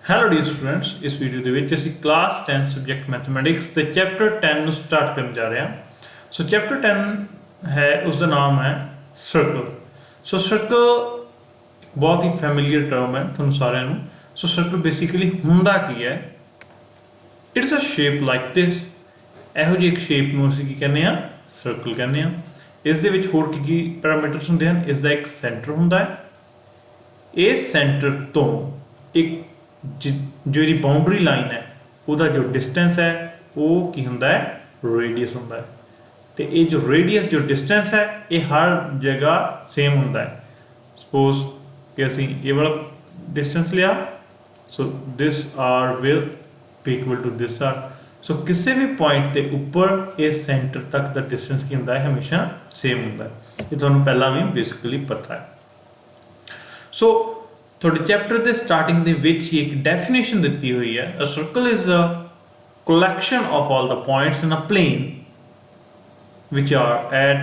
Hello dear students, ਇਸ video ਦੇ ਵਿੱਚ ਅਸੀਂ ਕਲਾਸ 10 ਸਬਜੈਕਟ ਮੈਥਮੈਟਿਕਸ ਦੇ ਚੈਪਟਰ 10 ਨੂੰ ਸਟਾਰਟ ਕਰਨ ਜਾ ਰਹੇ ਹਾਂ। ਸੋ ਚੈਪਟਰ 10 ਹੈ, ਉਸ ਦਾ ਨਾਮ ਹੈ ਸਰਕਲ। ਸੋ ਸਰਕਲ ਬਹੁਤ ਹੀ ਫੈਮਿਲੀਅਰ ਟਰਮ ਹੈ ਤੁਹਾਨੂੰ ਸਾਰਿਆਂ ਨੂੰ। ਸੋ ਸਰਕਲ ਬੇਸਿਕਲੀ ਹੁੰਦਾ ਕੀ ਹੈ? It's a shape like this. ਇਹੋ ਜਿਹੀ ਇੱਕ ਸ਼ੇਪ ਨੂੰ ਅਸੀਂ ਕੀ ਕਹਿੰਦੇ ਆ? ਸਰਕਲ ਕਹਿੰਦੇ ਆ। ਇਸ ਦੇ ਵਿੱਚ ਹੋਰ ਕੀ ਕੀ ਪੈਰਾਮੀਟਰਸ ਹੁੰਦੇ ਹਨ? ਇਸ ਦਾ ਇੱਕ ਸੈਂਟਰ ਹੁੰਦਾ ਹੈ। ਇਸ ਸੈਂਟਰ ਤੋਂ ਇੱਕ ਜਿਹੜੀ ਬਾਉਂਡਰੀ ਲਾਈਨ ਹੈ ਉਹਦਾ ਜੋ ਡਿਸਟੈਂਸ ਹੈ ਉਹ ਕੀ ਹੁੰਦਾ ਹੈ? ਰੇਡੀਅਸ ਹੁੰਦਾ ਹੈ। ਤੇ ਇਹ ਜੋ ਰੇਡੀਅਸ ਜੋ ਡਿਸਟੈਂਸ ਹੈ ਇਹ ਹਰ ਜਗ੍ਹਾ ਸੇਮ ਹੁੰਦਾ ਹੈ। ਸਪੋਜ਼ ਕਿ ਅਸੀਂ ਇਹ ਵਾਲਾ ਡਿਸਟੈਂਸ ਲਿਆ, so this R will be equal to this R. So ਕਿਸੇ ਵੀ ਪੁਆਇੰਟ ਦੇ ਉੱਪਰ ਇਹ ਸੈਂਟਰ ਤੱਕ ਦਾ ਡਿਸਟੈਂਸ ਕੀ ਹੁੰਦਾ ਹੈ? ਹਮੇਸ਼ਾ ਸੇਮ ਹੁੰਦਾ ਹੈ। ਇਹ ਤੁਹਾਨੂੰ ਪਹਿਲਾਂ ਵੀ ਬੇਸਿਕਲੀ ਪਤਾ ਹੈ। ਸੋ ਤੁਹਾਡੇ ਚੈਪਟਰ ਦੇ ਸਟਾਰਟਿੰਗ ਦੇ ਵਿੱਚ ਹੀ ਇੱਕ ਡੈਫੀਨੇਸ਼ਨ ਦਿੱਤੀ ਹੋਈ ਹੈ। A circle is a collection of all the points in a plane which are at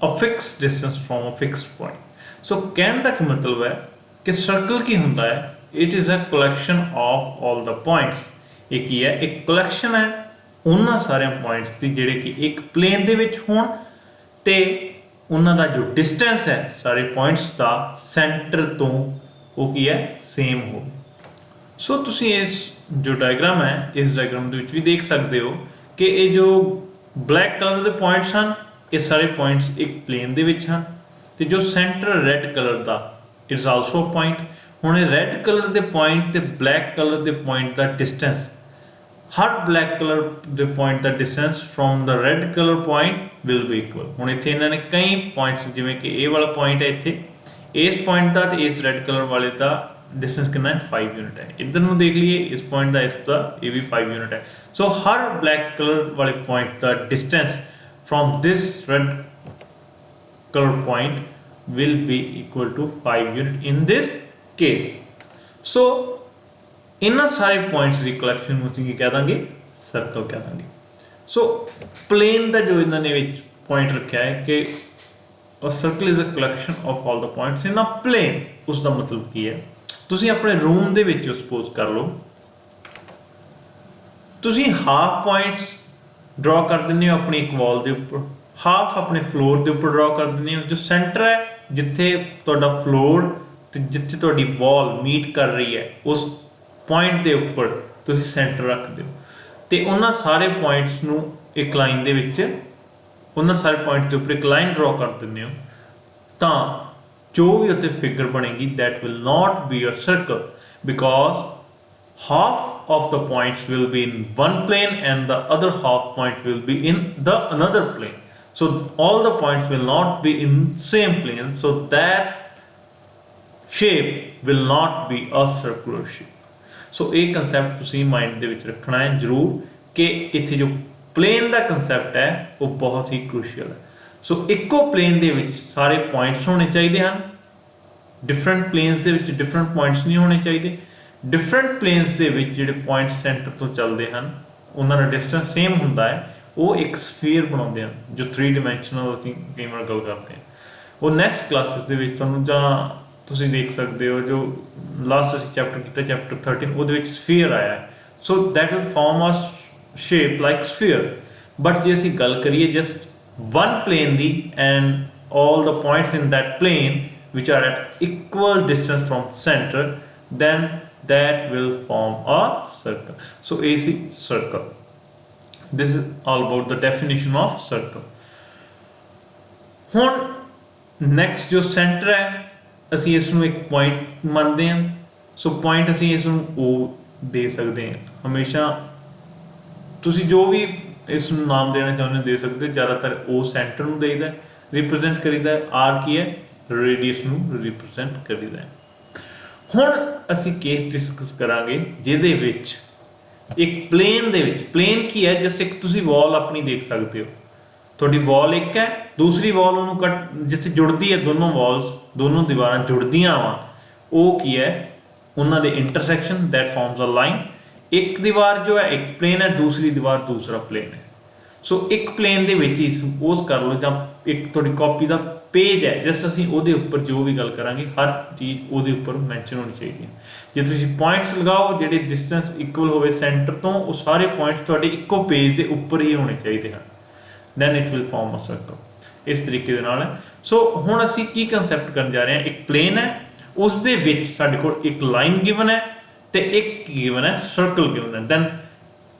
a fixed distance from a fixed point. So ਕਹਿਣ ਦਾ ਕੀ ਮਤਲਬ ਹੈ ਕਿ ਸਰਕਲ ਕੀ ਹੁੰਦਾ ਹੈ? It is a collection of all the points. ਇਹ ਕੀ ਹੈ? ਇੱਕ collection ਹੈ ਉਹਨਾਂ ਸਾਰਿਆਂ ਪੁਆਇੰਟਸ ਦੀ ਜਿਹੜੇ ਕਿ ਇੱਕ ਪਲੇਨ ਦੇ ਵਿੱਚ ਹੋਣ ਤੇ ਉਹਨਾਂ ਦਾ ਜੋ ਡਿਸਟੈਂਸ ਹੈ ਸਾਰੇ ਪੁਆਇੰਟਸ ਦਾ ਸੈਂਟਰ ਤੋਂ ਉਹ ਕੀ ਹੈ? ਸੇਮ ਹੋਵੇ। ਸੋ ਤੁਸੀਂ ਇਸ ਜੋ ਡਾਇਗਰਾਮ ਹੈ ਇਸ ਡਾਇਗਰਾਮ ਦੇ ਵਿੱਚ ਵੀ ਦੇਖ ਸਕਦੇ ਹੋ ਕਿ ਇਹ ਜੋ ਬਲੈਕ ਕਲਰ ਦੇ ਪੁਆਇੰਟਸ ਹਨ ਇਹ ਸਾਰੇ ਪੁਆਇੰਟਸ ਇੱਕ ਪਲੇਨ ਦੇ ਵਿੱਚ ਹਨ ਤੇ ਜੋ ਸੈਂਟਰ ਰੈੱਡ ਕਲਰ ਦਾ ਇਟਸ ਆਲਸੋ ਅ ਪੁਆਇੰਟ। ਹੁਣ ਇਹ ਰੈੱਡ ਕਲਰ ਦੇ ਪੁਆਇੰਟ ਤੇ ਬਲੈਕ ਕਲਰ ਦੇ ਪੁਆਇੰਟ ਦਾ ਡਿਸਟੈਂਸ, ਹਰ ਬਲੈਕ ਕਲਰ ਦੇ ਪੁਆਇੰਟ ਦਾ distance from the red colour point will be equal. ਹੁਣ ਇੱਥੇ ਇਹਨਾਂ ਨੇ ਕਈ ਪੁਆਇੰਟਸ, ਜਿਵੇਂ ਕਿ ਇਹ ਵਾਲਾ ਪੁਆਇੰਟ ਹੈ ਇੱਥੇ, ਇਸ ਪੁਆਇੰਟ ਦਾ ਤੇ ਇਸ ਰੈੱਡ ਕਲਰ ਵਾਲੇ ਦਾ डिस्टेंस कितना है? 5 यूनिट है। इधर में देख लिए इस पॉइंट का इसका ये भी 5 यूनिट है। सो हर ब्लैक कलर वाले पॉइंट का distance from this red colour point will be equal to 5 unit in this case. So इन्ना सारे पॉइंट्स की कलैक्शन में ਅਸੀਂ कह देंगे सर्कल कह देंगे। सो प्लेन का जो इन्होंने पॉइंट रखा है कि a circle is a collection of all the points in a plane। उसका मतलब की है? ਤੁਸੀਂ ਆਪਣੇ ਰੂਮ ਦੇ ਵਿੱਚ ਸਪੋਜ਼ ਕਰ ਲਓ ਤੁਸੀਂ ਹਾਫ ਪੁਆਇੰਟਸ ਡਰਾ ਕਰ ਦਿੰਦੇ ਹੋ ਆਪਣੀ ਇੱਕ ਵਾਲ ਦੇ ਉੱਪਰ, ਹਾਫ ਆਪਣੇ ਫਲੋਰ ਦੇ ਉੱਪਰ ਡਰਾ ਕਰ ਦਿੰਦੇ ਹੋ। ਜੋ ਸੈਂਟਰ ਹੈ ਜਿੱਥੇ ਤੁਹਾਡਾ ਫਲੋਰ ਤੇ ਜਿੱਥੇ ਤੁਹਾਡੀ ਵਾਲ ਮੀਟ ਕਰ ਰਹੀ ਹੈ ਉਸ ਪੁਆਇੰਟ ਦੇ ਉੱਪਰ ਤੁਸੀਂ ਸੈਂਟਰ ਰੱਖਦੇ ਹੋ ਤੇ ਉਹਨਾਂ ਸਾਰੇ ਪੁਆਇੰਟਸ ਨੂੰ ਇੱਕ ਲਾਈਨ ਦੇ ਵਿੱਚ, ਉਹਨਾਂ ਸਾਰੇ ਪੁਆਇੰਟ ਦੇ ਉੱਪਰ ਇੱਕ ਲਾਈਨ ਡਰਾ ਕਰ ਦਿੰਦੇ ਹੋ ਤਾਂ जो भी उत्ते फिगर बनेगी that will not be a circle because half of the points will be in one plane and the other half point will be in the another plane. So all the points will not be in same plane, so that shape will not be a circular shape. So ਇਹ concept ਤੁਸੀਂ mind ਦੇ ਵਿੱਚ ਰੱਖਣਾ ਹੈ ਜ਼ਰੂਰ ਕਿ ਇੱਥੇ ਜੋ plane ਦਾ concept ਹੈ ਉਹ ਬਹੁਤ ਹੀ crucial ਹੈ। ਸੋ ਇੱਕੋ ਪਲੇਨ ਦੇ ਵਿੱਚ ਸਾਰੇ ਪੁਆਇੰਟਸ ਹੋਣੇ ਚਾਹੀਦੇ ਹਨ। ਡਿਫਰੈਂਟ ਪਲੇਨਸ ਦੇ ਵਿੱਚ ਡਿਫਰੈਂਟ ਪੁਆਇੰਟਸ ਨਹੀਂ ਹੋਣੇ ਚਾਹੀਦੇ। ਡਿਫਰੈਂਟ ਪਲੇਨਸ ਦੇ ਵਿੱਚ ਜਿਹੜੇ ਪੁਆਇੰਟਸ ਸੈਂਟਰ ਤੋਂ ਚੱਲਦੇ ਹਨ ਉਹਨਾਂ ਦਾ ਡਿਸਟੈਂਸ ਸੇਮ ਹੁੰਦਾ ਹੈ, ਉਹ ਇੱਕ ਸਫੀਅਰ ਬਣਾਉਂਦੇ ਹਨ ਜੋ 3 ਡਾਇਮੈਂਸ਼ਨਲ ਅਸੀਂ ਕਈ ਵਾਰ ਗੱਲ ਕਰਦੇ ਹਾਂ। ਉਹ ਨੈਕਸਟ ਕਲਾਸਿਸ ਦੇ ਵਿੱਚ ਤੁਹਾਨੂੰ ਜਾਂ ਤੁਸੀਂ ਦੇਖ ਸਕਦੇ ਹੋ ਜੋ ਲਾਸਟ ਅਸੀਂ ਚੈਪਟਰ ਕੀਤਾ ਚੈਪਟਰ 13 ਉਹਦੇ ਵਿੱਚ ਸਫੀਅਰ ਆਇਆ ਹੈ। So that will form a shape like sphere. But ਜੇ ਅਸੀਂ ਗੱਲ ਕਰੀਏ just one plane the and all the points in that plane which are at equal distance from center, then that will form a circle. So AC circle, this is all about the definition of circle. ਹੁਣ next ਜੋ center ਹੈ ਅਸੀਂ ਇਸ ਨੂੰ ਇੱਕ point ਮੰਨਦੇ ਹਾਂ। ਸੋ point ਅਸੀਂ ਇਸ ਨੂੰ O ਦੇ ਸਕਦੇ ਹਾਂ। ਹਮੇਸ਼ਾ ਤੁਸੀਂ ਜੋ ਵੀ ਇਸ ਨੂੰ ਨਾਮ ਦੇਣਾ ਚਾਹੁੰਦੇ ਦੇ ਸਕਦੇ। ਜ਼ਿਆਦਾਤਰ ਉਹ ਸੈਂਟਰ ਨੂੰ ਦੇਈਦਾ ਰਿਪਰੈਜ਼ੈਂਟ ਕਰੀਦਾ, ਆਰ ਕੀ ਹੈ? ਰੇਡੀਅਸ ਨੂੰ ਰਿਪਰੈਜ਼ੈਂਟ ਕਰੀਦਾ। ਹੁਣ ਅਸੀਂ ਕੇਸ ਡਿਸਕਸ ਕਰਾਂਗੇ ਜਿਹਦੇ ਵਿੱਚ ਇੱਕ ਪਲੇਨ ਦੇ ਵਿੱਚ, ਪਲੇਨ ਕੀ ਹੈ? ਜਸਟ ਇੱਕ ਤੁਸੀਂ ਵਾਲ ਆਪਣੀ ਦੇਖ ਸਕਦੇ ਹੋ, ਤੁਹਾਡੀ ਵਾਲ ਇੱਕ ਹੈ, ਦੂਸਰੀ ਵਾਲ ਉਹਨੂੰ ਕੱਟ ਜਿੱਥੇ ਜੁੜਦੀ ਹੈ, ਦੋਨੋਂ ਵਾਲਸ ਦੋਨੋਂ ਦੀਵਾਰਾਂ ਜੁੜਦੀਆਂ ਵਾ, ਉਹ ਕੀ ਹੈ? ਉਹਨਾਂ ਦੇ intersection that forms a line. ਇੱਕ ਦੀਵਾਰ ਜੋ ਹੈ ਇੱਕ ਪਲੇਨ ਹੈ, ਦੂਸਰੀ ਦੀਵਾਰ ਦੂਸਰਾ ਪਲੇਨ ਹੈ। ਸੋ ਇੱਕ ਪਲੇਨ ਦੇ ਵਿੱਚ ਹੀ ਸਪੋਜ਼ ਕਰ ਲਓ ਜਾਂ ਇੱਕ ਤੁਹਾਡੀ ਕਾਪੀ ਦਾ पेज है जस्ट असीं उहदे उपर जो भी गल करांगे हर चीज़ उहदे उपर मैंशन होनी चाहिए। जे तुसीं पॉइंट्स लगाओ जिहड़े डिस्टेंस इक्वल होवे सेंटर तो वो सारे पॉइंट्स तुहाडे इक्को पेज के उपर ही होने चाहिए हैं, then it will form a circle. इस तरीके दे नाल है। सो हुण असीं की कंसैप्ट करन जा रहे हैं, एक प्लेन है उस दे विच साडे कोल एक लाइन गिवन है तो एक गिवन है सर्कल गिवन है, दैन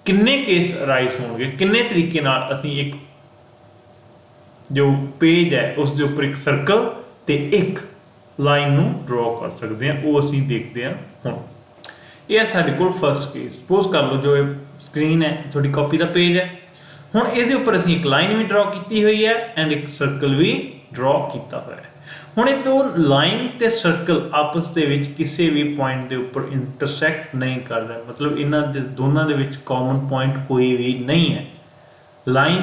किन्ने केस अराइज होंगे, किन्ने तरीके नाल असीं एक जो पेज है उस दे उपर एक सर्कल ते एक लाइन नूं ड्रॉ कर सकते हैं, वो असीं देखते हैं हुण। ये साडे कोल फर्स्ट केस, सपोज कर लो जो स्क्रीन है थोड़ी कॉपी का पेज है, हुण इहदे उपर असीं एक लाइन भी ड्रॉ की हुई है एंड एक सर्कल भी ड्रॉ किया हुआ है। हुण ये दो लाइन ते सर्कल आपस दे विच किसी भी पॉइंट के उपर इंटरसैक्ट नहीं कर रहे, मतलब इन्हां दे दोनों दे विच कॉमन पॉइंट कोई भी नहीं है। लाइन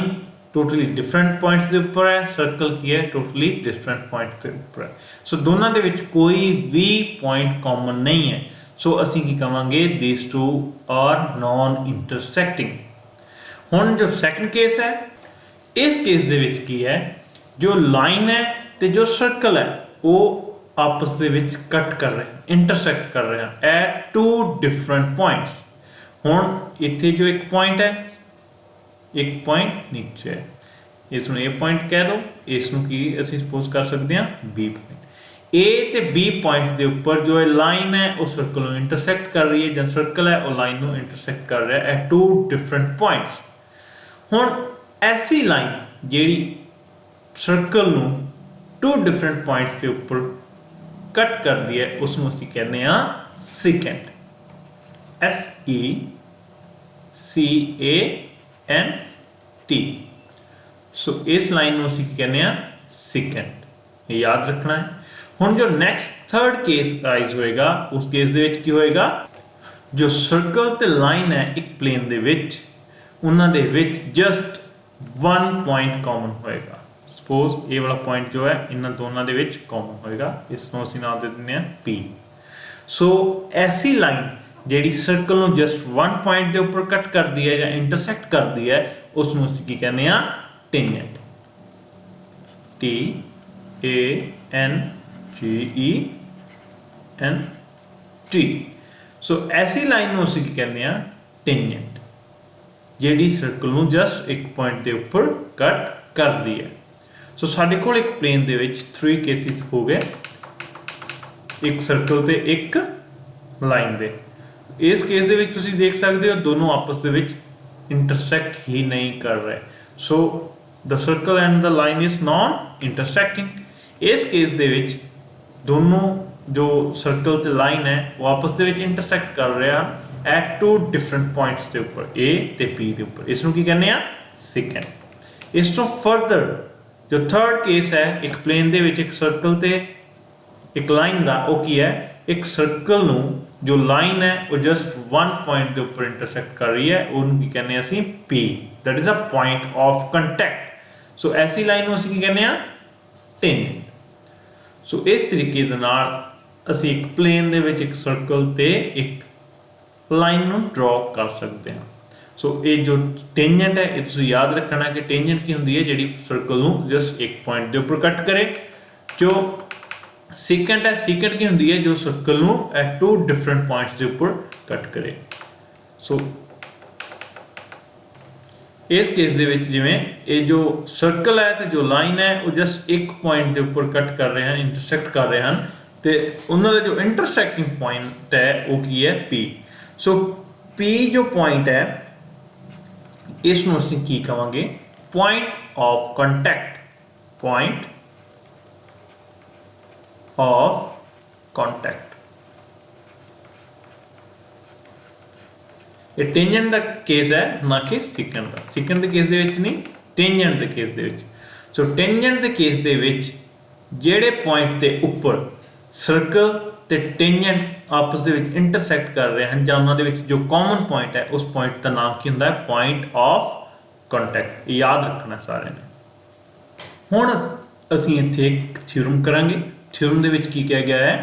टोटली डिफरेंट पॉइंट्स के उपर है, सर्कल की है टोटली डिफरेंट पॉइंट के उपर है। सो दोनों के विच कोई भी पॉइंट कॉमन नहीं है। सो असीं की कहांगे दिस टू आर नॉन इंटरसैक्टिंग। हुण जो सैकेंड केस है, इस केस दे विच की है, जो लाइन है तो जो सर्कल है वो आपस दे विच कट कर रहे हैं, इंटरसैक्ट कर रहे हैं एट टू डिफरेंट पॉइंट्स। हुण इत्थे जो एक पॉइंट है, एक पॉइंट नीचे है, इसनूं ए पॉइंट कह दो, इसनूं की असीं सपोज कर सकते हैं बी पॉइंट। ए ते बी पॉइंट के उपर जो लाइन है वो सर्कल नूं इंटरसैक्ट कर रही है, जो सर्कल है वो लाइन नूं इंटरसैक्ट कर रहा है एट टू डिफरेंट पॉइंट्स। हुण ऐसी लाइन जिहड़ी सर्कल नूं टू डिफरेंट पॉइंट्स के उपर कट करती है उसनूं असीं कहने आ सीकेंट, SECANT। सो इस लाइन नूं असीं कहने आ सीकेंट, याद रखना है। हुण जो नैक्सट थर्ड केस राइज होएगा उस केस दे विच की होएगा, जो सर्कल ते लाइन है एक प्लेन दे विच, उन्हां दे विच जस्ट वन पॉइंट कॉमन होएगा। सपोज ये वाला पॉइंट जो है इन्हां दोनों दे विच कॉमन होएगा, इसनूं असीं नाम दे दिंदे आ P। सो ऐसी लाइन जिहड़ी सर्कल नूं जस्ट वन पॉइंट के उपर कट करती है या इंटरसैक्ट करती है उसनूं असीं की कहने आ टेंजेंट, TANGENT। सो ऐसी लाइन नूं असीं की कहने आ टेंजेंट, जिहड़ी सर्कल नूं जस्ट एक पॉइंट के उपर कट करती है। सो साडे कोल एक प्लेन दे विच थ्री केसिस हो गए, एक सर्कल ते एक लाइन दे। इस केस दे विच तुसीं देख सकते हो दोनों आपस दे विच इंटरसैक्ट ही नहीं कर रहे। So the circle and the line is non intersecting. इस केस दे विच दोनों जो सर्कल ते लाइन है वो आपस दे विच इंटरसैक्ट कर रहे हैं एट टू डिफरेंट पॉइंट्स के उपर, A ते P के उपर। इसनूं की कहने आ सीकेंट। इस तो फर्दर जो थर्ड केस है, एक प्लेन दे विच एक सर्कल ते एक लाइन दा, वो की है, एक सर्कल नूं जो लाइन है वो जस्ट वन पॉइंट के उपर इंटरसैक्ट कर रही है, उन्होंने की कहने असीं P, that is a point of contact. So ऐसी लाइन नूं असीं की कहने आ टेंजेंट। सो इस तरीके दे नाल असीं एक प्लेन दे विच एक सर्कल ते एक लाइन नूं ड्रॉ कर सकते हैं। सो ये जो टेंजेंट है ये याद रखना कि टेंजेंट की होंदी है जिहड़ी सर्कल नूं जस्ट एक पॉइंट के उपर कट करे। जो सीकेंट है, सीकेंट की होंदी है जो सर्कल नूं एट टू डिफरेंट पॉइंट्स के उपर कट करे। सो इस केस दे विच जिवें ये जो सर्कल है तो जो लाइन है वो जस्ट एक पॉइंट के उपर कट कर रहे हैं, इंटरसैक्ट कर रहे हैं, तो उन्होंने जो इंटरसैक्टिंग पॉइंट है वो की है P। सो P जो पॉइंट है इसनूं असीं की कहांगे point of contact, point of contact. ये टेंजेंट का केस है ना कि सीकेंट का। सीकेंट के केस दे विच नहीं, टेंजेंट के केस दे विच। सो टेंजेंट के केस दे विच जिहड़े पॉइंट ते उपर सर्कल ते टेंजेंट आपस दे विच इंटरसैक्ट कर रहे हैं जां उन्हां दे विच जो कॉमन पॉइंट है उस पॉइंट का नाम की हुंदा है पॉइंट ऑफ कंटैक्ट। याद रखना सारे ने। हुण असीं इत्थे एक थ्योरम करांगे। थ्योरम दे विच की कहा गया है,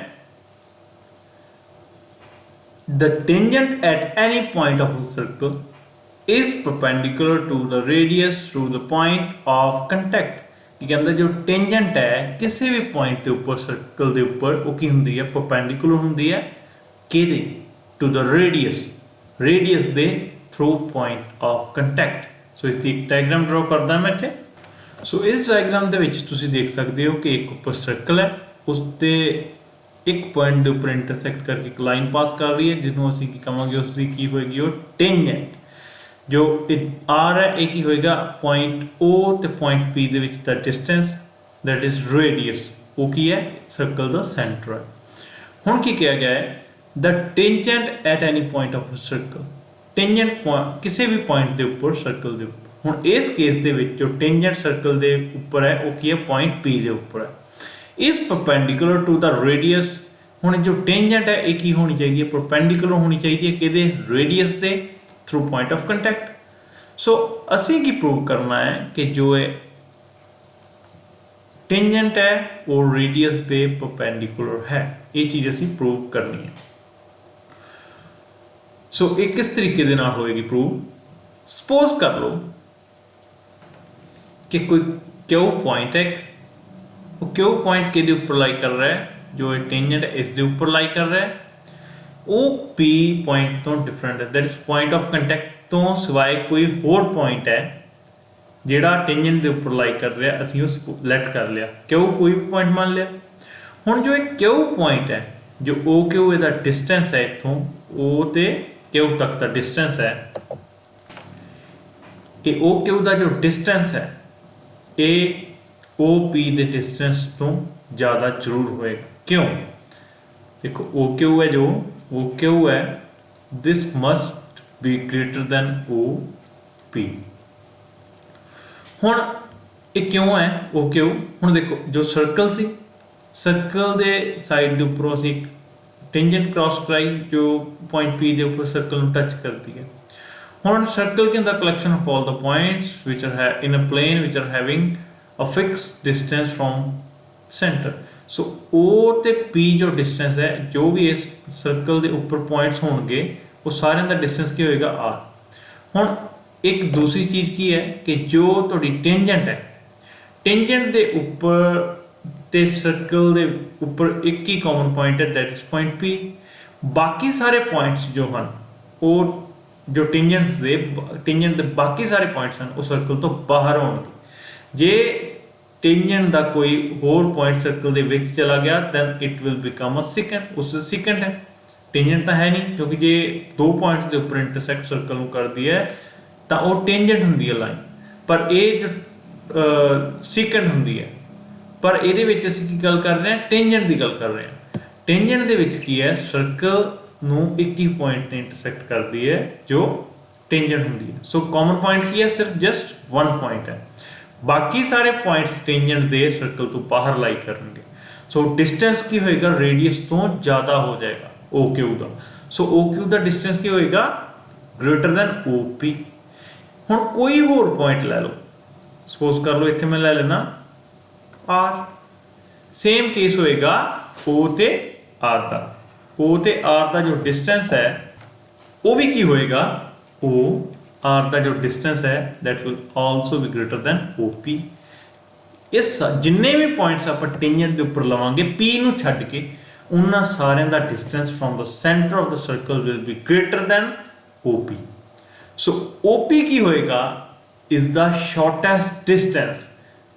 the tangent at any point of a circle is perpendicular to the radius through the point of contact। कि कहता जो टेंजेंट है किसी भी पॉइंट के उपर सर्कल के उपर वो की होंगी है परपेंडिकुलर होंगी है कि टू द रेडियस दे through point of contact. So इसकी एक डायग्राम ड्रॉ करदा मैं इत्थे। सो इस डायग्राम दे विच तुसीं देख सकते हो कि एक उपर सर्कल है उसके एक पॉइंट के उपर इंटरसैक्ट करके एक लाइन पास कर रही है जिन्होंं असीं की कहांगे उसकी की होएगी वो टेंजेंट। जो आर है एक ही होएगा पॉइंट ओ तो point P they which the distance that is radius वो की है सर्कल दा सेंटर है। हुण की कहा गया है the tangent at any point of circle tangent किसी भी पॉइंट के उपर सर्कल के उपर। हुण इस केस दे विच जो टेंजेंट सर्कल के उपर है वो की है पॉइंट पी के उपर है इस परपेंडिकुलर टू द रेडियस। हुण जो टेंजेंट है एक ही होनी चाहिए परपेंडिकुलर होनी चाहिए किहदे रेडियस के थ्रू पॉइंट ऑफ कंटैक्ट। सो असी की प्रूव करना है कि जो है टेंजेंट है वो रेडियस के परपेंडिकुलर है ये चीज असी प्रूव करनी है। सो ये किस तरीके दे नाल होएगी प्रूव। सपोज कर लो कि कोई क्यू पॉइंट है वो क्यू पॉइंट के ऊपर लाई कर रहा है जो टेंजेंट है इस ऊपर लाई कर रहा है वो पी पॉइंट तो डिफरेंट है that is point of contact तो सिवाय कोई होर पॉइंट है जिहड़ा टेंजेंट के उपर लाई कर रहा है असीं उस सिलेक्ट कर लिया क्यू कोई भी पॉइंट मान लिया। हुण जो एक क्यू पॉइंट है जो ओ क्यू इहदा डिस्टेंस है इत्थों ओ ते क्यू तक का डिस्टेंस है ये ओ क्यू का जो डिस्टेंस है ये ओ पी के डिस्टेंस तो ज़्यादा जरूर होएगा। क्यों देखो ओ क्यू है जो ओ क्यू है this must be greater than O P. हुण ये क्यों है ओ क्यू। हुण देखो जो सर्कल सी सर्कल के साइड के उपरों असीं टेंजेंट क्रॉस कराई जो पॉइंट पी के उपर सर्कल में टच करती है। हुण सर्कल के अंदर collection of all the points which are in a plane which are having a fixed distance from centre. So O ते पी जो डिस्टेंस है जो भी इस सर्कल के उपर पॉइंट्स होंगे वो सारे का डिस्टेंस की होएगा आर। हुण एक दूसरी चीज़ की है कि जो तुहाडी टेंजेंट है टेंजेंट के उपर ते सर्कल के उपर एक ही कॉमन पॉइंट है दैट इज पॉइंट पी। बाकी सारे पॉइंट्स जो हैं वो जो टेंजेंट के बाकी सारे पॉइंट्स हैं वो सर्कल तो बाहर होंगे। जे टेंजेंट का कोई होर पॉइंट सर्कल के विच चला गया then it will become a secant उस सिकेंट है टेंजेंट तो है नहीं क्योंकि जे दो पॉइंट्स के उपर इंटरसैक्ट सर्कल में करती है तो वो टेंजेंट होंगी है लाइन पर ये जो सिकेंट होंगी है पर ये असीं की गल कर रहे हैं टेंजेंट की गल कर रहे हैं। टेंजेंट के विच की है सर्कल नूं एक ही पॉइंट से इंटरसैक्ट करती है जो टेंजेंट होंगी है। सो कॉमन पॉइंट की है सिर्फ जस्ट वन पॉइंट है बाकी सारे पॉइंट्स टेंजेंट दे सर्कल तो बाहर लाई करेंगे। सो डिस्टेंस की होएगा रेडियस तो ज़्यादा हो जाएगा ओ क्यू का। सो ओ क्यू का डिस्टेंस की होएगा ग्रेटर दैन ओ पी। हुण कोई होर पॉइंट लै लो सपोज कर लो इत्थे मैं लै लेना आर सेम केस होएगा ओ ते आर का। ओ ते आर का जो डिस्टेंस है वो भी की होएगा ओ आर का जो डिस्टेंस है that will also be greater than O P. इस जिन्ने भी पॉइंट्स आप टेंजेंट के उपर लवांगे पी नूं छड्ड के उन्हां सारिਆਂ ਦਾ distance from the centre of the circle will be greater than O P. So O P की होएगा is the shortest distance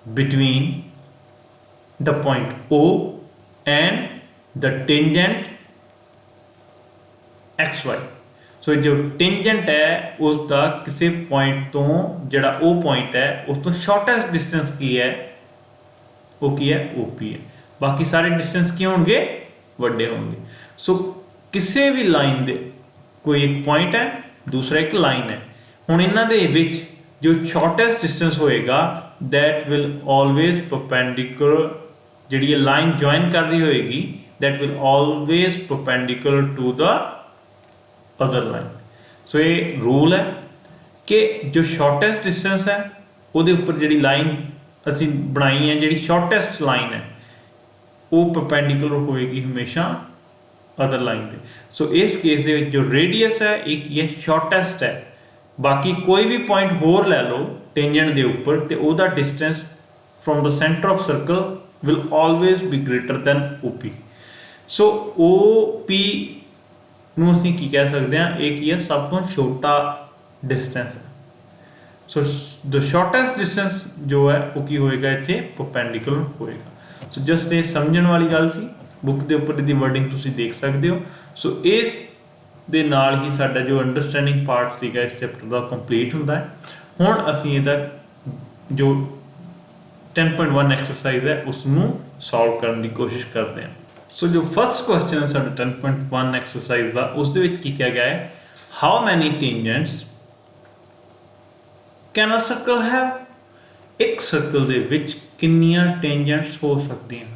between the point O and the tangent XY। So जो टेंजेंट है उसका किसी पॉइंट तो जड़ा O point है उस तो शॉर्टेस्ट डिस्टेंस की है वो की है OP है बाकी सारे डिस्टेंस की होंगे वड्डे होंगे। सो किसी भी लाइन दे कोई एक पॉइंट है दूसरा एक लाइन है हुण इन्हां दे विच जो शॉर्टेस्ट डिस्टेंस होएगा दैट विल ऑलवेज परपेंडिकुलर जिहड़ी ये लाइन ज्वाइन कर रही होएगी that will always perpendicular to the other line. So ये रूल है कि जो शॉर्टेस्ट डिस्टेंस है ਉਹਦੇ ਉੱਪਰ ਜਿਹੜੀ ਲਾਈਨ ਅਸੀਂ ਬਣਾਈ ਹੈ ਜਿਹੜੀ ਸ਼ਾਰਟੈਸਟ ਲਾਈਨ ਹੈ ਉਹ परपेंडिकुलर ਹੋਏਗੀ ਹਮੇਸ਼ਾ ਅਦਰ ਲਾਈਨ ਦੇ। ਸੋ ਇਸ ਕੇਸ ਦੇ ਵਿੱਚ ਜੋ ਰੇਡੀਅਸ ਹੈ ਇਹ ਕੀ ਹੈ ਸ਼ਾਰਟੈਸਟ ਹੈ ਬਾਕੀ ਕੋਈ ਵੀ ਪੁਆਇੰਟ ਹੋਰ ਲੈ ਲਓ ਟੈਂਜੈਂਟ ਦੇ ਉੱਪਰ ਤੇ ਉਹਦਾ distance from the center of circle will always be greater than OP. So OP ਨੂੰ ਅਸੀਂ ਕੀ ਕਹਿ ਸਕਦੇ ਹਾਂ, ਇਹ ਕੀ ਹੈ, ਸਭ ਤੋਂ ਛੋਟਾ ਡਿਸਟੈਂਸ ਹੈ। ਸੋ ਦ ਸ਼ਾਰਟੈਸਟ ਡਿਸਟੈਂਸ ਜੋ ਹੈ ਉਹ ਕੀ ਹੋਏਗਾ, ਇੱਥੇ ਪਰਪੈਂਡੀਕੂਲਰ ਹੋਏਗਾ। ਸੋ ਜਸਟ ਇਹ ਸਮਝਣ ਵਾਲੀ ਗੱਲ ਸੀ, ਬੁੱਕ ਦੇ ਉੱਪਰ ਇਹਦੀ ਵਰਡਿੰਗ ਤੁਸੀਂ ਦੇਖ ਸਕਦੇ ਹੋ। ਸੋ ਇਸ ਦੇ ਨਾਲ ਹੀ ਸਾਡਾ ਜੋ ਅੰਡਰਸਟੈਂਡਿੰਗ ਪਾਰਟ ਸੀਗਾ ਇਸ ਚੈਪਟਰ ਦਾ ਕੰਪਲੀਟ ਹੁੰਦਾ ਹੈ। ਹੁਣ ਅਸੀਂ ਇਹਦਾ ਜੋ 10.1 ਐਕਸਰਸਾਈਜ਼ ਹੈ ਉਸ ਨੂੰ ਸੋਲਵ ਕਰਨ ਦੀ ਕੋਸ਼ਿਸ਼ ਕਰਦੇ ਹਾਂ। ਸੋ ਜੋ ਫਸਟ ਕੁਐਸਚਨ ਹੈ ਸਾਡਾ 10.1 ਐਕਸਰਸਾਈਜ਼ ਦਾ, ਉਸ ਦੇ ਵਿੱਚ ਕੀ ਕਿਹਾ ਗਿਆ ਹੈ, how many tangents can a circle have? ਇੱਕ ਸਰਕਲ ਦੇ ਵਿੱਚ ਕਿੰਨੀਆਂ ਟੈਂਜੈਂਟਸ ਹੋ ਸਕਦੀਆਂ?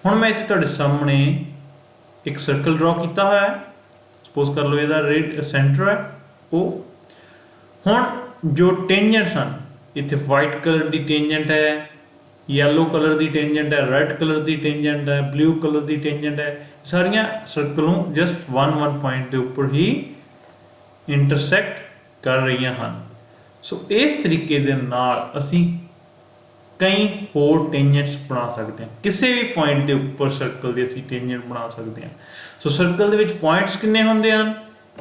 ਹੁਣ ਮੈਂ ਇੱਥੇ ਤੁਹਾਡੇ ਸਾਹਮਣੇ ਇੱਕ ਸਰਕਲ ਡਰਾ ਕੀਤਾ ਹੋਇਆ ਹੈ। ਸਪੋਜ਼ ਕਰ ਲਓ ਇਹਦਾ ਰੇਡ ਸੈਂਟਰ ਹੈ ਉਹ। ਹੁਣ ਜੋ ਟੈਂਜੈਂਟਸ ਹਨ, ਇੱਥੇ ਵਾਈਟ ਕਲਰ ਦੀ ਟੈਂਜੈਂਟ ਹੈ, ਯੈਲੋ ਕਲਰ ਦੀ ਟੈਂਜੈਂਟ ਹੈ, ਰੈਡ ਕਲਰ ਦੀ ਟੈਂਜੈਂਟ ਹੈ, ਬਲੂ ਕਲਰ ਦੀ ਟੈਂਜੈਂਟ ਹੈ, ਸਾਰੀਆਂ ਸਰਕਲ ਨੂੰ ਜਸਟ 1 ਪੁਆਇੰਟ ਦੇ ਉੱਪਰ ਹੀ ਇੰਟਰਸੈਕਟ ਕਰ ਰਹੀਆਂ ਹਨ। ਸੋ ਇਸ ਤਰੀਕੇ ਦੇ ਨਾਲ ਅਸੀਂ ਕਈ ਹੋਰ ਟੈਂਜੈਂਟਸ ਬਣਾ ਸਕਦੇ ਹਾਂ। ਕਿਸੇ ਵੀ ਪੁਆਇੰਟ ਦੇ ਉੱਪਰ ਸਰਕਲ ਦੇ ਅਸੀਂ ਟੈਂਜੈਂਟ ਬਣਾ ਸਕਦੇ ਹਾਂ। ਸੋ ਸਰਕਲ ਦੇ ਵਿੱਚ ਪੁਆਇੰਟਸ ਕਿੰਨੇ ਹੁੰਦੇ ਹਨ?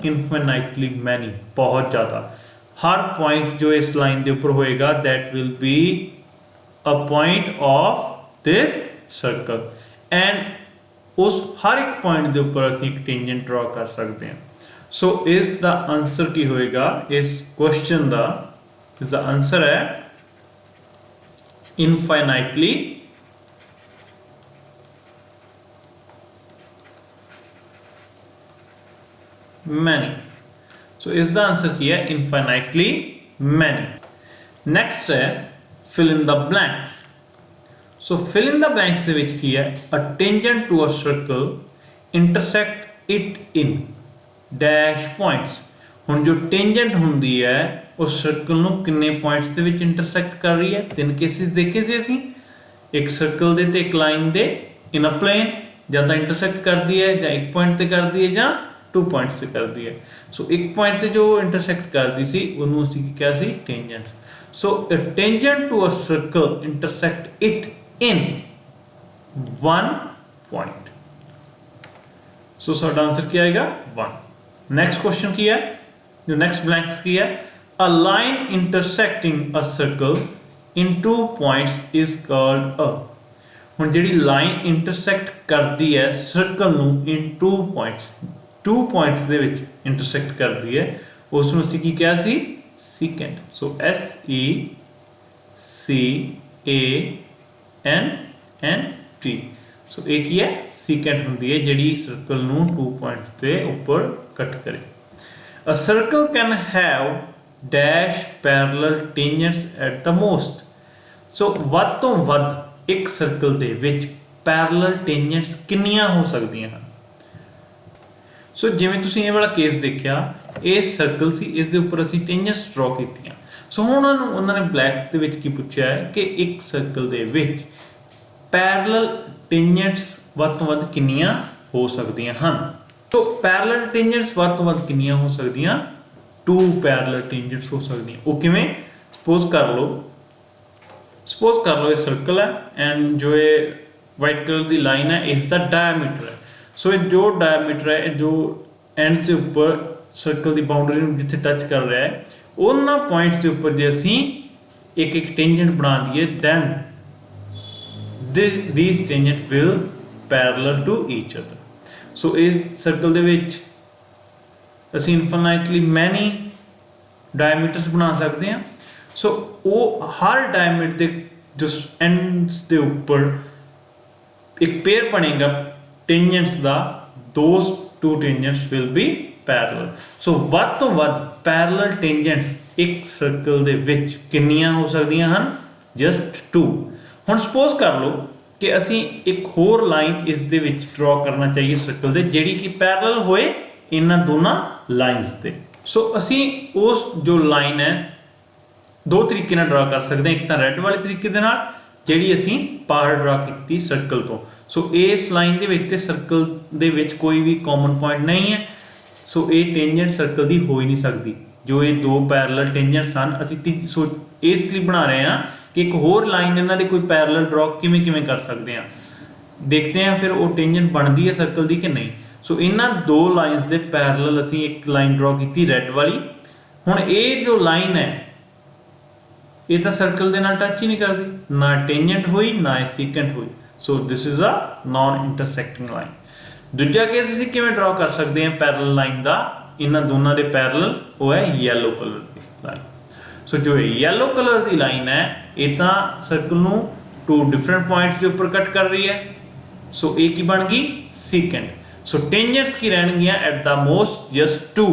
ਇਨਫਾਈਨਾਈਟਲੀ ਮੈਨੀ, ਬਹੁਤ ਜ਼ਿਆਦਾ। ਹਰ ਪੁਆਇੰਟ ਜੋ ਇਸ ਲਾਈਨ ਦੇ ਉੱਪਰ ਹੋਏਗਾ that will be a point of this circle, and ਉਸ ਹਰ ਇੱਕ ਪੁਆਇੰਟ ਦੇ ਉੱਪਰ ਅਸੀਂ ਇੱਕ ਟੈਂਜੈਂਟ ਡਰਾ ਕਰ ਸਕਦੇ ਹਾਂ। ਸੋ ਇਸ ਦਾ ਆਨਸਰ ਕੀ ਹੋਏਗਾ ਇਸ ਕੁਐਸਚਨ ਦਾ? ਇਸ ਦਾ ਆਨਸਰ ਹੈ infinitely many. So ਇਸ ਦਾ ਆਨਸਰ ਕੀ ਹੈ? infinitely many. Next ਹੈ fill in the blanks. So fill in the blanks ਦੇ ਵਿੱਚ ਕੀ ਹੈ? A tangent to a circle intersect it in dash points. ਹੁਣ ਜੋ tangent ਹੁੰਦੀ ਹੈ ਉਸ ਸਰਕਲ ਨੂੰ ਕਿੰਨੇ ਪੁਆਇੰਟਸ ਦੇ ਵਿੱਚ ਇੰਟਰਸੈਕਟ ਕਰ ਰਹੀ ਹੈ? 3 ਕੇਸਿਸ ਦੇਖੇ ਸੀ ਅਸੀਂ, ਇੱਕ ਸਰਕਲ ਦੇ ਤੇ ਇੱਕ ਲਾਈਨ ਦੇ ਇਨ ਅ ਪਲੇਨ, ਜਾਂ ਤਾਂ ਇੰਟਰਸੈਕਟ ਕਰਦੀ ਹੈ, ਜਾਂ ਇੱਕ ਪੁਆਇੰਟ ਤੇ ਕਰਦੀ ਹੈ, ਜਾਂ 2 ਪੁਆਇੰਟਸ ਤੇ ਕਰਦੀ ਹੈ। ਸੋ ਇੱਕ ਪੁਆਇੰਟ ਤੇ ਜੋ ਇੰਟਰਸੈਕਟ ਕਰਦੀ ਸੀ ਉਹਨੂੰ ਅਸੀਂ ਕੀ ਕਿਹਾ ਸੀ? Tangent. So a tangent to a circle intersect it in 1 point. So साਡਾ answer क्या आएगा? 1. Next question की है, जो next blanks की है, a line intersecting a circle in 2 points is called a. ਹੁਣ ਜਿਹੜੀ ਲਾਈਨ ਇੰਟਰਸੈਕਟ ਕਰਦੀ ਹੈ ਸਰਕਲ ਨੂੰ in 2 points, 2 points ਦੇ ਵਿੱਚ ਇੰਟਰਸੈਕਟ ਕਰਦੀ ਹੈ, ਉਸ ਨੂੰ ਅਸੀਂ ਕੀ ਕਿਹਾ ਸੀ? secant. So secant. So ਇਹ ਕੀ ਹੈ? secant ਹੁੰਦੀ ਹੈ ਜਿਹੜੀ ਸਰਕਲ ਨੂੰ 2 ਪੁਆਇੰਟ ਤੇ ਉੱਪਰ ਕੱਟ ਕਰੇ। A circle can have dash parallel tangents at the most. So ਵੱਧ ਤੋਂ ਵੱਧ ਇੱਕ ਸਰਕਲ ਦੇ ਵਿੱਚ parallel tangents ਕਿੰਨੀਆਂ ਹੋ ਸਕਦੀਆਂ ਹਨ? ਸੋ ਜਿਵੇਂ ਤੁਸੀਂ ਇਹ ਵਾਲਾ ਕੇਸ ਦੇਖਿਆ, ਇਹ ਸਰਕਲ ਸੀ, ਇਸ ਦੇ ਉੱਪਰ ਅਸੀਂ ਟੈਂਜੈਂਟਸ ਡਰਾ ਕੀਤੀਆਂ। ਸੋ ਹੁਣ ਉਹਨਾਂ ਨੇ ਬਲੈਕ ਦੇ ਵਿੱਚ ਕੀ ਪੁੱਛਿਆ ਹੈ ਕਿ ਇੱਕ ਸਰਕਲ ਦੇ ਵਿੱਚ ਪੈਰਲਲ ਟੈਂਜੈਂਟਸ ਵੱਧ ਤੋਂ ਵੱਧ ਕਿੰਨੀਆਂ ਹੋ ਸਕਦੀਆਂ ਹਨ? ਸੋ ਪੈਰਲਲ ਟੈਂਜੈਂਟਸ ਵੱਧ ਤੋਂ ਵੱਧ ਕਿੰਨੀਆਂ ਹੋ ਸਕਦੀਆਂ? 2 ਪੈਰਲਲ ਟੈਂਜੈਂਟਸ ਹੋ ਸਕਦੀਆਂ। ਉਹ ਕਿਵੇਂ? ਸਪੋਜ਼ ਕਰ ਲਓ ਇਹ ਸਰਕਲ ਹੈ ਐਂਡ ਜੋ ਇਹ ਵਾਈਟ ਕਲਰ ਦੀ ਲਾਈਨ ਹੈ ਇਸ ਦਾ ਡਾਇਆਮੀਟਰ ਹੈ। ਸੋ ਇਹ ਜੋ ਡਾਇਆਮੀਟਰ ਹੈ, ਜੋ ਐਂਡ ਦੇ ਉੱਪਰ ਸਰਕਲ ਦੀ ਬਾਉਂਡਰੀ ਨੂੰ ਜਿੱਥੇ ਟੱਚ ਕਰ ਰਿਹਾ ਹੈ, ਉਹਨਾਂ ਪੁਆਇੰਟਸ ਦੇ ਉੱਪਰ ਜੇ ਅਸੀਂ ਇੱਕ ਟੈਂਜੈਂਟ ਬਣਾ ਦਈਏ, then these tangents will parallel to each other. ਸੋ ਇਸ ਸਰਕਲ ਦੇ ਵਿੱਚ ਅਸੀਂ infinitely many diameters ਬਣਾ ਸਕਦੇ ਹਾਂ। ਸੋ ਉਹ ਹਰ ਡਾਇਮੀਟਰ ਦੇ ਜੋ ਐਂਡਸ ਦੇ ਉੱਪਰ ਇੱਕ ਪੇਅਰ ਬਣੇਗਾ ਟੈਂਜੈਂਟਸ ਦਾ, those 2 tangents will be parallel. ਸੋ ਵੱਧ ਤੋਂ ਵੱਧ ਪੈਰਲਲ ਟੈਂਜੈਂਟਸ ਇੱਕ ਸਰਕਲ ਦੇ ਵਿੱਚ ਕਿੰਨੀਆਂ ਹੋ ਸਕਦੀਆਂ ਹਨ? ਜਸਟ 2। ਹੁਣ ਸਪੋਜ਼ ਕਰ ਲਓ ਕਿ ਅਸੀਂ ਇੱਕ ਹੋਰ ਲਾਈਨ ਇਸ ਦੇ ਵਿੱਚ ਡਰਾ ਕਰਨਾ ਚਾਹੀਏ ਸਰਕਲ ਦੇ, ਜਿਹੜੀ ਕਿ ਪੈਰਲਲ ਹੋਏ ਇਹਨਾਂ ਦੋਨਾਂ ਲਾਈਨਸ ਤੇ। ਸੋ ਅਸੀਂ ਉਸ ਜੋ ਲਾਈਨ ਹੈ 2 ਤਰੀਕੇ ਨਾਲ ਡਰਾ ਕਰ ਸਕਦੇ ਹਾਂ। ਇੱਕ ਤਾਂ ਰੈੱਡ ਵਾਲੇ ਤਰੀਕੇ ਦੇ ਨਾਲ, ਜਿਹੜੀ ਅਸੀਂ ਬਾਹਰ ਡਰਾ ਕੀਤੀ ਸਰਕਲ ਤੋਂ। ਸੋ ਇਸ ਲਾਈਨ ਦੇ ਵਿੱਚ ਤੇ ਸਰਕਲ ਦੇ ਵਿੱਚ ਕੋਈ ਵੀ ਕਾਮਨ ਪੁਆਇੰਟ ਨਹੀਂ ਹੈ, ਸੋ ਇਹ ਟੈਂਜੈਂਟ ਸਰਕਲ ਦੀ ਹੋ ਹੀ ਨਹੀਂ ਸਕਦੀ। ਜੋ ਇਹ 2 ਪੈਰਲਲ ਟੈਂਜੈਂਟਸ ਹਨ, ਅਸੀਂ ਇਸ ਲਈ ਬਣਾ ਰਹੇ ਹਾਂ कि एक होर लाइन इन्हां दे कोई पैरेलल ड्रॉ किवें किवें कर सकते हैं। देखते हैं फिर वो टेंजेंट बनती है सर्कल की कि नहीं। सो इन्हां दो लाइन्स के पैरेलल असीं एक लाइन ड्रॉ की रैड वाली। हुण ये जो लाइन है ये तो सर्कल के नाल टच ही नहीं करती, ना टेंजेंट हुई ना सीकेंट हुई। So this is a non intersecting line. दूजा केस असीं किवें ड्रॉ कर सकते हैं पैरेलल लाइन का, इन्हां दोनों के पैरेलल वो है येलो कलर की लाइन। सो जो येलो कलर की लाइन है ये तो सर्कल नूं टू डिफरेंट पॉइंट्स के उपर कट कर रही है। सो ये की बन गई सीकेंट। सो टेंजेंट्स की रहनगियां at the most just two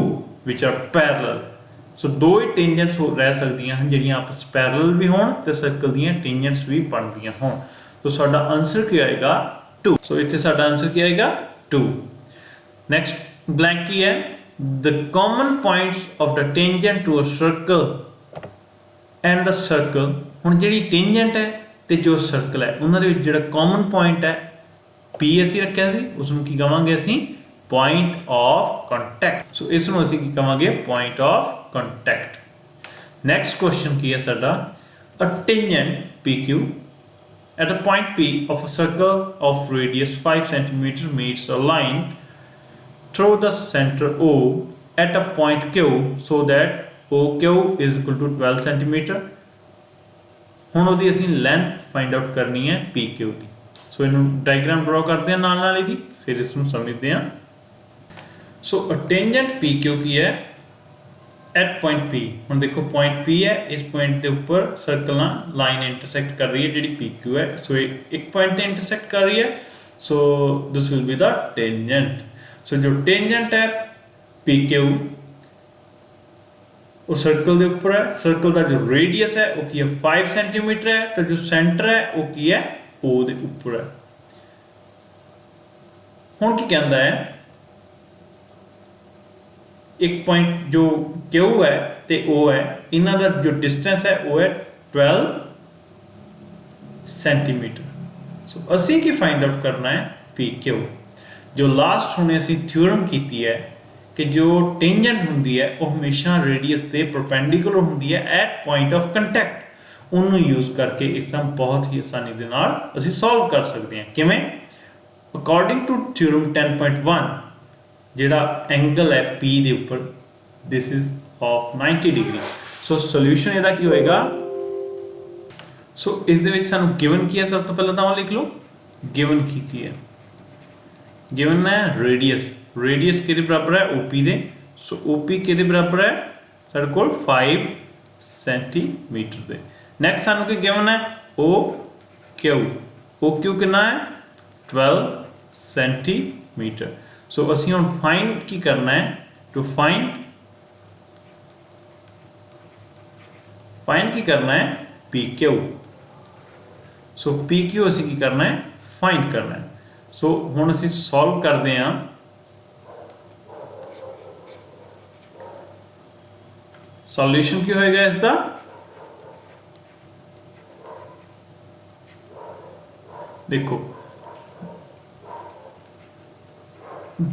which are parallel. So दो ही टेंजेंट्स रह सकदियां हैं जिहड़ियां आपस पैरेलल भी होण ते सर्कल दीयां टेंजेंट्स भी बनदियां होण। तो साडा आंसर क्या आएगा 2। सो इत्थे साडा आंसर क्या आएगा 2। नेक्स्ट ब्लैंक की है the common points of the tangent to a circle and the circle. हुण जिहड़ी टेंजेंट है ते जो सर्कल है उन्हां दे विच जिहड़ा कॉमन पॉइंट है P असीं रखिया सी उसनूं की कहांगे असीं पॉइंट ऑफ कॉन्टैक्ट। सो इसनूं असीं की कहांगे point of contact. Next question की है साडा a tangent PQ at a point P of a circle of radius 5 cm meets a line through the center O at a point Q so that OQ is equal to 12 cm। हुण ओहदी असीं length find out करनी है PQ की। सो इनू diagram draw करते हैं नाल नाल इहदी, फिर इसनूं समझते हैं। सो अ टेंजेंट PQ की है एट पॉइंट P। हुण देखो पॉइंट P है, इस पॉइंट के ऊपर सर्कल नाल लाइन इंटरसेक्ट कर रही है जिहड़ी PQ है। सो एक पॉइंट ते इंटरसेक्ट कर रही है। So this will be the tangent. So जो टेंजेंट है PQ वो सर्कल के ऊपर है। सर्कल का जो रेडियस है वो की है 5 सेंटीमीटर है। तो जो सेंटर है वो की है O दे ऊपर है। हुण की कहंदा है एक पॉइंट जो Q है ते O है, इन्हां दा जो डिस्टेंस है वो है 12 सेंटीमीटर। सो असीं की फाइंड आउट करना है PQ। जो लास्ट हुणे असीं थ्योरम कीती है कि जो टेंजेंट हुंदी है वो हमेशा रेडियस के परपेंडिकुलर हुंदी है एट पॉइंट ऑफ कंटैक्ट। उन्होंने यूज करके इस हम बहुत ही आसानी के नाल असीं सॉल्व कर सकते हैं। किवें? अकॉर्डिंग टू थ्योरम 10.1 जिहड़ा एंगल है P दे ऊपर this is of 90 degree. So solution इहदा की होएगा। सो इस दे विच सानू गिवन की है, सब तो पहले तो लिख लो गिवन की है। गिवन है रेडियस। रेडियस किहदे बराबर है OP दे। सो OP किहदे बराबर है साडे कोल 5 सेंटीमीटर दे। नैक्सट सानू की गिवन है OQ। OQ कितना है 12 सेंटीमीटर। सो असीं हुण फाइंड की करना है टू फाइंड की करना है PQ। सो PQ असीं की करना है फाइंड करना है। सो हुण असीं सॉल्व करते हैं। सॉल्यूशन की होएगा इसका देखो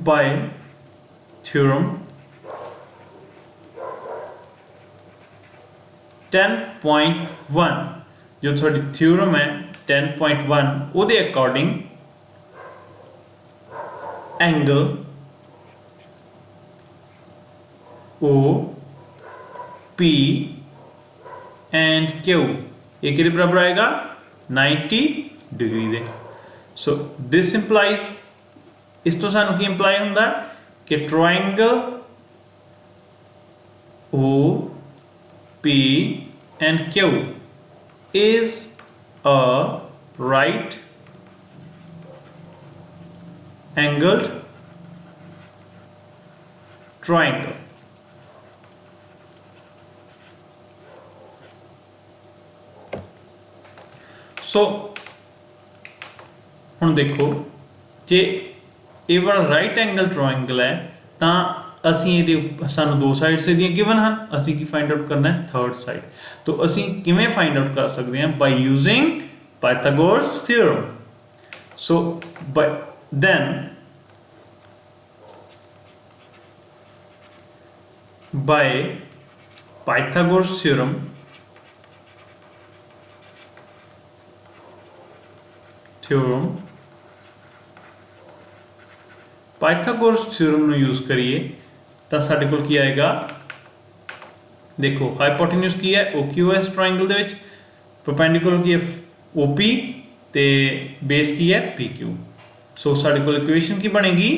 बाय थ्योरम 10.1 जो थोड़ी थ्योरम है 10.1 ਉਹਦੇ according angle OP and Q ये किहदे बराबर आएगा 90 degree they. So this implies इस तो सानू की इंप्लाई हुंदा कि triangle OP and Q is a right angled triangle। सो हुण देखो जे ये वाला राइट एंगल ट्रायंगल है तो असीं इहदे सानू दो साइड्स इहदियां गिवन हैं। असीं की फाइंड आउट करना है थर्ड साइड। तो असीं किवें फाइंड आउट कर सकते हैं by using Pythagoras theorem. So by Pythagoras theorem theorem Pythagoras theorem ਨੂੰ यूज करिए ਤਾਂ ਸਾਡੇ ਕੋਲ ਕੀ ਆਏਗਾ देखो हाइपोटेन्यूज की है OQS ट्रायंगल ਦੇ ਵਿੱਚ परपेंडिकुलर की है OP ਤੇ बेस की है PQ सो ਸਾਡੇ ਕੋਲ इक्वेशन की बनेगी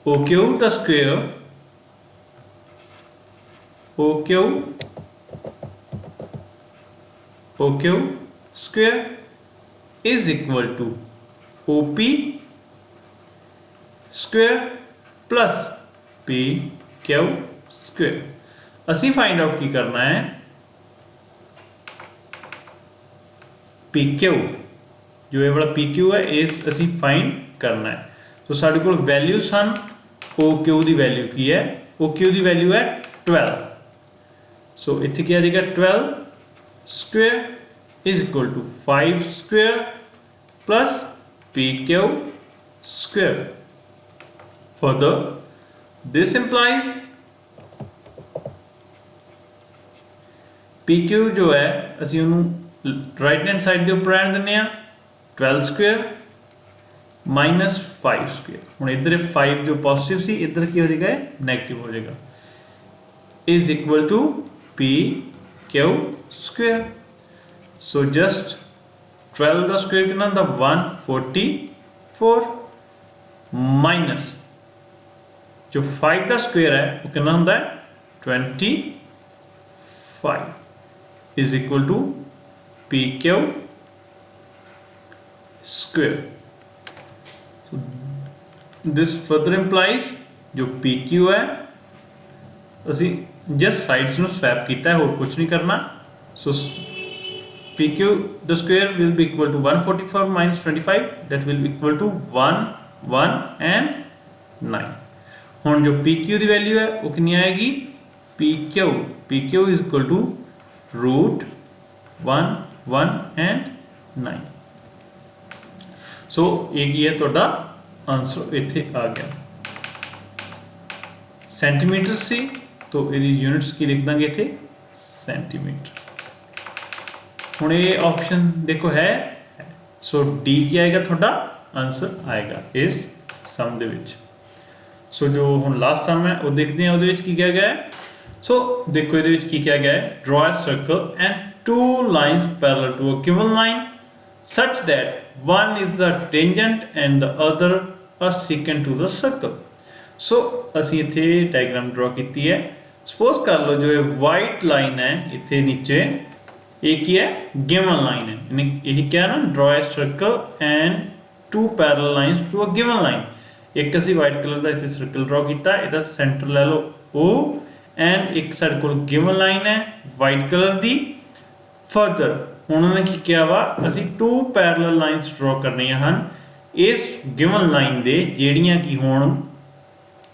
OQ the square OQ square is equal to OP square plus PQ square ਅਸੀਂ फाइंड आउट की करना है PQ जो ये वाला PQ है इस ਅਸੀਂ फाइंड करना है तो साढ़े को वैल्यूज ਹਨ OQ ਦੀ वैल्यू की है OQ ਦੀ वैल्यू है 12 सो इत्थे क्या आ जाएगा 12 square is equal to 5 square plus PQ square further this implies PQ जो है ਅਸੀਂ ਉਹਨੂੰ राइट हैंड साइड ਦੇ ਉੱਪਰ ਰਹਿਣ ਦਿੰਨੇ ਆ 12 square minus 5 square ਹੁਣ ਇਧਰ 5 जो पॉजिटिव सी इधर की हो जाएगा नेगेटिव हो जाएगा is equal to PQ square so just 12 का स्क्वायर कितना था 144 माइनस जो 5 का स्क्वायर है वो कितना होता है 25 is equal to PQ square so this further implies जो PQ है ਅਸੀਂ just sides ਨੂੰ swap ਕੀਤਾ है और कुछ नहीं करना so PQ the square will be equal to 144 minus 25 that will be equal to 1 1 and 9 ਹੁਣ जो PQ ਦੀ वैल्यू है वो कितनी आएगी PQ is equal to root 1 1 and 9 so ये की है ਤੁਹਾਡਾ आंसर ਇੱਥੇ ਆ ਗਿਆ सेंटीमीटर सी तो ਇਹਦੀ यूनिट्स की लिख ਦਾਂਗੇ ਇੱਥੇ सेंटीमीटर ਹੁਣ ਇਹ ऑप्शन देखो है सो डी ਕੀ ਆਏਗਾ ਤੁਹਾਡਾ ਆਨਸਰ ਆਏਗਾ ਇਸ ਸਮ ਦੇ ਵਿੱਚ ਸੋ ਜੋ ਹੁਣ ਲਾਸਟ ਸਮ ਹੈ ਉਹ ਦੇਖਦੇ ਹਾਂ ਉਹਦੇ ਵਿੱਚ ਕੀ ਕਿਹਾ ਗਿਆ ਹੈ ਸੋ ਦੇਖੋ ਇਹਦੇ ਵਿੱਚ ਕੀ ਕਿਹਾ ਗਿਆ ਹੈ draw a circle and two lines parallel to a given line such that one is the tangent and the other a secant to the circle सो ਅਸੀਂ ਇੱਥੇ ਡਾਇਗਰਾਮ ਡਰਾ ਕੀਤੀ ਹੈ ਸਪੋਜ਼ ਕਰ ਲਓ ਜੋ ਇਹ ਵਾਈਟ ਲਾਈਨ ਹੈ ਇੱਥੇ ਨੀਚੇ एक ही है गिवन लाइन है यानी यही क्या है ना draw a circle and two parallel lines to a given line एक ਅਸੀਂ ਵਾਈਟ ਕਲਰ ਦਾ ਇੱਥੇ ਸਰਕਲ ਡਰਾ ਕੀਤਾ ਇਹਦਾ ਸੈਂਟਰ ਲੈ ਲਓ O ਐਂਡ ਇੱਕ ਸਾਡੇ ਕੋਲ ਗਿਵਨ ਲਾਈਨ ਹੈ ਵਾਈਟ ਕਲਰ ਦੀ ਫਰਦਰ ਹੁਣ ਉਹਨਾਂ ਨੇ ਕੀ ਕਿਹਾ ਵਾ ਅਸੀਂ ਟੂ ਪੈਰਲਲ ਲਾਈਨਸ ਡਰਾ ਕਰਨੀਆਂ ਹਨ ਇਸ ਗਿਵਨ ਲਾਈਨ ਦੇ ਜਿਹੜੀਆਂ ਕੀ ਹੋਣ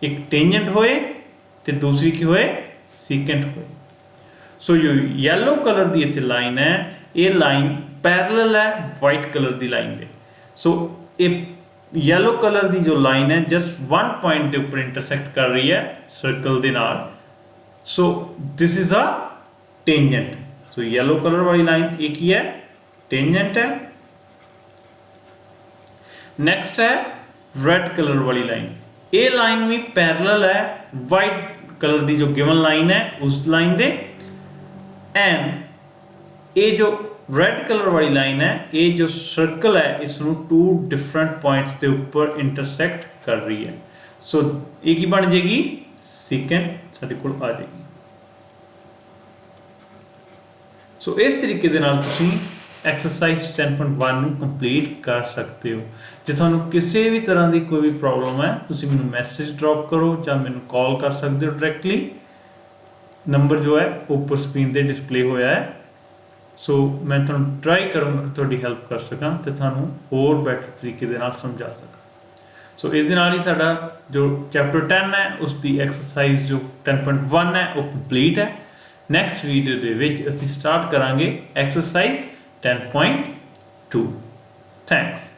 ਇੱਕ ਟੈਂਜੈਂਟ ਹੋਏ ਤੇ ਦੂਸਰੀ ਕੀ ਹੋਏ ਸੀਕੈਂਟ ਹੋਏ सो जो येलो कलर की इतने लाइन है ये लाइन पैरेलल है वाइट कलर की लाइन दे सो ये येलो कलर की जो लाइन है जस्ट वन पॉइंट के ऊपर इंटरसेक्ट कर रही है सर्कल के नाल सो this is a tangent so yellow colour वाली लाइन एक ही है टेंजेंट है नेक्स्ट है रेड कलर वाली लाइन ये लाइन भी पैरेलल है वाइट कलर की जो गिवन लाइन है उस लाइन दे एंड ये जो रेड कलर वाली लाइन है ये जो सर्कल है इसनों टू डिफरेंट पॉइंट्स के ऊपर इंटरसेक्ट कर रही है सो ये की बन जाएगी सीकेंट साडे कोल आ जाएगी सो इस तरीके दे नाल तुसीं एक्सरसाइज 10.1 ਨੂੰ ਕੰਪਲੀਟ ਕਰ ਸਕਦੇ ਹੋ ਜੇ ਤੁਹਾਨੂੰ ਕਿਸੇ ਵੀ ਤਰ੍ਹਾਂ ਦੀ ਕੋਈ ਵੀ ਪ੍ਰੋਬਲਮ ਹੈ ਤੁਸੀਂ ਮੈਨੂੰ ਮੈਸੇਜ ਡ੍ਰੌਪ ਕਰੋ ਜਾਂ ਮੈਨੂੰ ਕਾਲ ਕਰ ਸਕਦੇ ਹੋ ਡਾਇਰੈਕਟਲੀ नंबर जो है ऊपर स्क्रीन पर डिस्प्ले होया है सो मैं तुहानू ट्राई करूँगा कि तुहाडी हेल्प कर सकां ते तुहानू होर बैटर तरीके दे नाल समझा सकां सो इस दे नाल ही साडा जो चैप्टर 10 है उसकी एक्सरसाइज जो 10.1 है वो कंप्लीट है नैक्सट वीडियो दे विच असीं स्टार्ट करांगे एक्सरसाइज 10.2 थैंक्स